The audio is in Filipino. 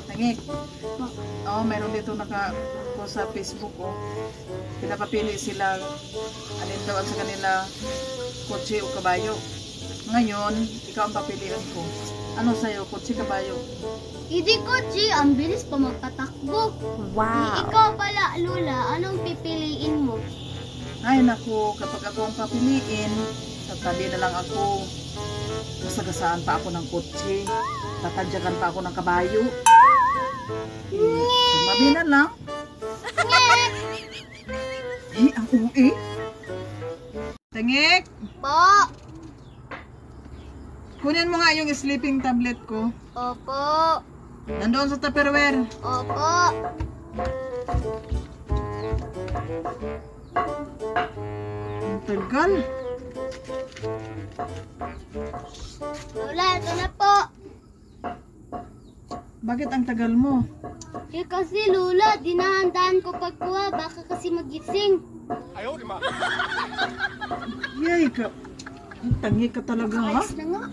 Tangik. Oh, meron dito ko sa Facebook, oh. Pinapapili sila alin daw sa kanila, kotse o kabayo. Ngayon, ikaw ang papiliin ko. Ano sa'yo, kotse, kabayo? Hindi ko, G. Ang bilis pa magpatakbo. Wow. Ikaw pala, Lola. Anong pipiliin mo? Ay, naku, kapag ako ang papiliin, tatabi na lang ako. Masagasaan pa ako ng kotse. Tatadyakan pa ako ng kabayo. Sumabi na lang. Ang uwi. Tangik, Po. kunin mo nga yung sleeping tablet ko. Opo. Nandoon sa Tupperware. Opo. Ang tagal. Lola, ito na po. Bakit ang tagal mo? Eh kasi, Lola, dinahandaan ko pagkuha. Baka kasi magising. Yay ka. Ang tangi ka talaga, ha? Ayos na nga.